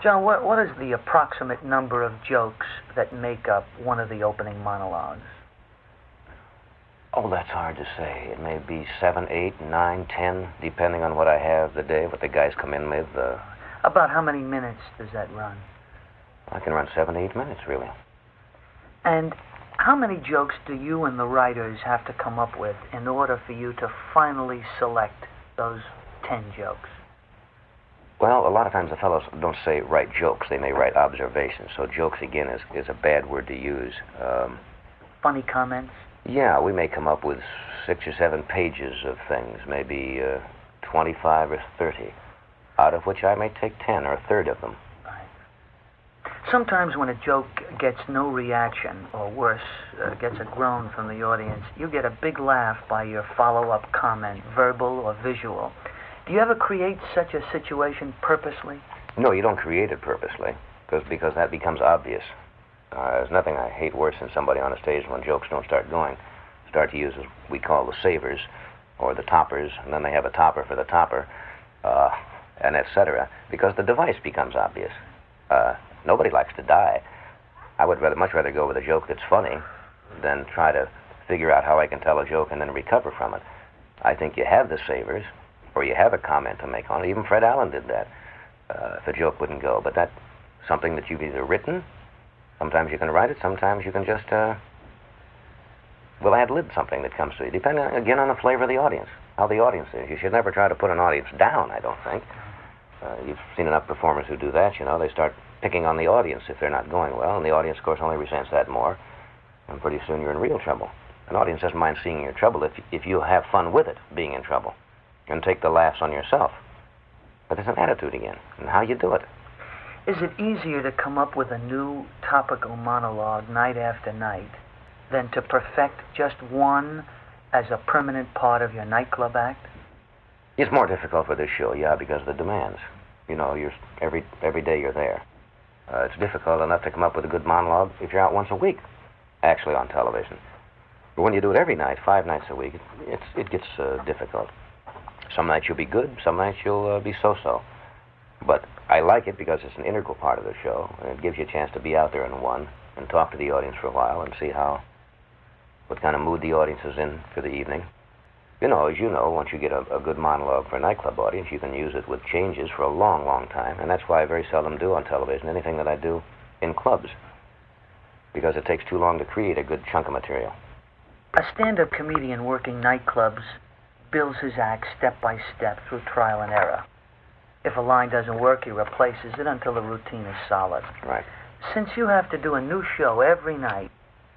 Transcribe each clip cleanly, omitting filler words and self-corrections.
John, what is the approximate number of jokes that make up one of the opening monologues? Oh, that's hard to say. It may be 7, 8, 9, 10, depending on what I have the day, what the guys come in with. About how many minutes does that run? I can run 7, 8 minutes, really. And how many jokes do you and the writers have to come up with in order for you to finally select those 10 jokes? Well, a lot of times the fellows don't say write jokes. They may write observations. So jokes, again, is a bad word to use. Funny comments? Yeah, we may come up with 6 or 7 pages of things, maybe 25 or 30, out of which I may take 10 or a third of them. Sometimes when a joke gets no reaction, or worse, gets a groan from the audience, you get a big laugh by your follow-up comment, verbal or visual. Do you ever create such a situation purposely? No, you don't create it purposely, because that becomes obvious. There's nothing I hate worse than somebody on a stage when jokes don't start going. Start to use what we call the savers, or the toppers, and then they have a topper for the topper, and etc., because the device becomes obvious. Nobody likes to die. I would much rather go with a joke that's funny than try to figure out how I can tell a joke and then recover from it. I think you have the savers, or you have a comment to make on it. Even Fred Allen did that, if a joke wouldn't go. But that's something that you've either written, sometimes you can write it, sometimes you can just, ad-lib something that comes to you, depending, again, on the flavor of the audience, how the audience is. You should never try to put an audience down, I don't think. You've seen enough performers who do that, They start picking on the audience if they're not going well, and the audience, of course, only resents that more, and pretty soon you're in real trouble. An audience doesn't mind seeing your trouble if you have fun with it, being in trouble, and take the laughs on yourself. But there's an attitude again, and how you do it. Is it easier to come up with a new topical monologue night after night than to perfect just one as a permanent part of your nightclub act? It's more difficult for this show, yeah, because of the demands. You're every day you're there. It's difficult enough to come up with a good monologue if you're out once a week, actually on television. But when you do it every night, 5 nights a week, it gets difficult. Some nights you'll be good, some nights you'll be so-so. But I like it because it's an integral part of the show, and it gives you a chance to be out there in one and talk to the audience for a while and see what kind of mood the audience is in for the evening. As you know, once you get a good monologue for a nightclub audience, you can use it with changes for a long, long time, and that's why I very seldom do on television anything that I do in clubs, because it takes too long to create a good chunk of material. A stand-up comedian working nightclubs builds his act step by step through trial and error. If a line doesn't work, he replaces it until the routine is solid. Right. Since you have to do a new show every night,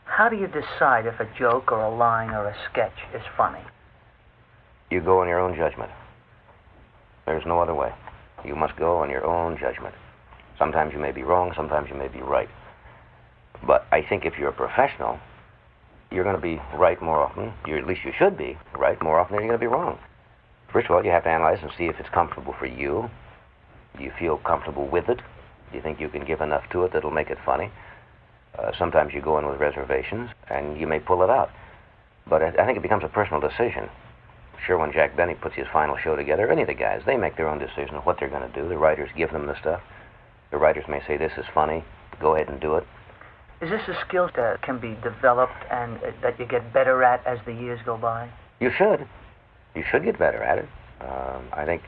how do you decide if a joke or a line or a sketch is funny? You go on your own judgment. There's no other way. You must go on your own judgment. Sometimes you may be wrong, sometimes you may be right. But I think if you're a professional, you're going to be right more often. At least you should be right more often than you're going to be wrong. First of all, you have to analyze and see if it's comfortable for you. Do you feel comfortable with it? Do you think you can give enough to it that'll make it funny? Sometimes you go in with reservations, and you may pull it out. But I think it becomes a personal decision. Sure, when Jack Benny puts his final show together, any of the guys, they make their own decision of what they're going to do. The writers give them the stuff. The writers may say, this is funny, go ahead and do it. Is this a skill that can be developed and that you get better at as the years go by? You should. You should get better at it. I think